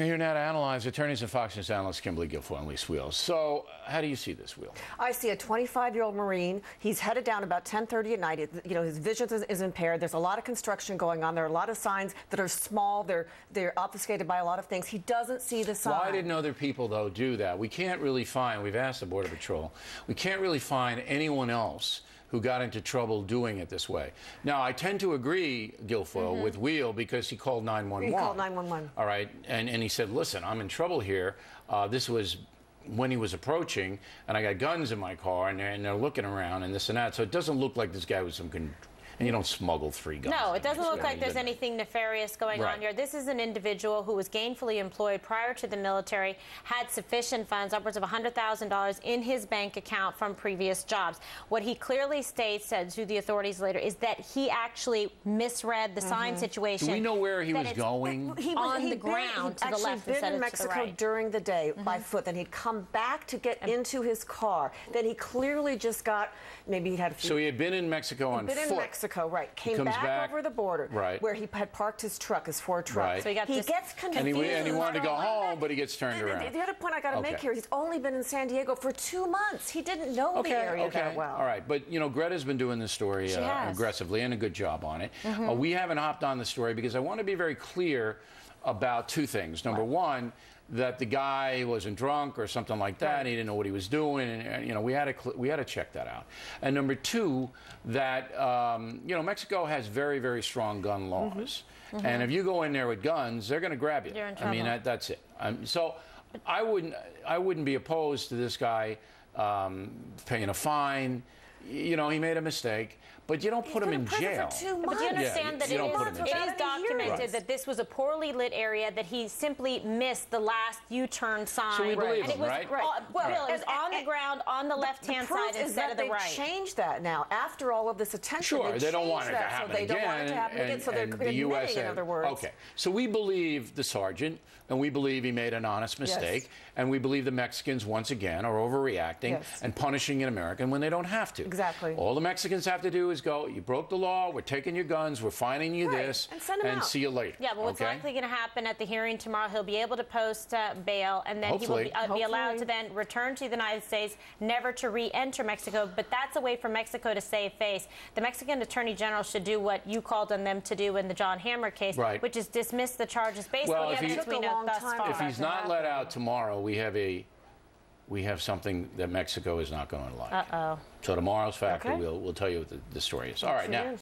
Here now to analyze attorneys and Fox News analyst Kimberly Guilfoyle and Lise Wheels. So, how do you see this, Wheel? I see a 25-year-old Marine. He's headed down about 10:30 at night. You know, his vision is impaired. There's a lot of construction going on. There are a lot of signs that are small. They're obfuscated by a lot of things. He doesn't see the sign. Why didn't other people, though, do that? We can't really find, we've asked the Border Patrol, we can't really find anyone else who got into trouble doing it this way. Now, I tend to agree, Guilfoyle, with Wheel because he called 911. He called 911. All right, and he said, listen, I'm in trouble here. This was when he was approaching, and I got guns in my car, and they're looking around and this and that. So it doesn't look like this guy was some... And you don't smuggle 3 guns. No, it doesn't look like there's anything nefarious going on here. This is an individual who was gainfully employed prior to the military, had sufficient funds, upwards of $100,000 in his bank account from previous jobs. What he clearly states, said to the authorities later, is that he actually misread the sign situation. Do we know where he was going? He was on the ground to the left instead in of Mexico to the right. during the day by foot. Then he'd come back to get into his car. Then he clearly just got, maybe he had a few... So he had been in Mexico on foot. Right. Came back over the border, where he had parked his truck, his Ford truck. Right. So he gets confused. And he wanted to go home, but he gets turned around. The other point I got to make here, he's only been in San Diego for 2 months. He didn't know the area that well. All right, but you know, Greta's been doing this story aggressively and a good job on it. We haven't hopped on the story because I want to be very clear about 2 things. Number one, that the guy wasn't drunk or something like that. And he didn't know what he was doing, and you know, we had to check that out. And number 2, that you know, Mexico has very, very strong gun laws, and if you go in there with guns, they're going to grab you. You're in trouble. I mean, that's it. So I wouldn't be opposed to this guy paying a fine. You know, he made a mistake, but you don't put him in jail. But do you understand that it is documented that this was a poorly lit area, that he simply missed the last U-turn sign. So we believe him, right? Well, it was on the ground on the left-hand side instead of the right. They've changed that now. After all of this attention, sure, they don't want it to happen again. So they don't want it to happen again, so they're admitting, in other words. Okay, so we believe the sergeant, and we believe he made an honest mistake, and we believe the Mexicans, once again, are overreacting and punishing an American when they don't have to. Exactly. All the Mexicans have to do is go, you broke the law, we're taking your guns, we're fining you this, and see you later. Yeah, but what's likely going to happen at the hearing tomorrow, he'll be able to post bail, and then he will be allowed to then return to the United States, never to re-enter Mexico. But that's a way for Mexico to save face. The Mexican Attorney General should do what you called on them to do in the John Hammer case, which is dismiss the charges based on the evidence we know thus far. If he's not let out tomorrow, we have something that Mexico is not going to like. Uh-oh. So tomorrow's factor, we'll tell you what the story is. All right, now.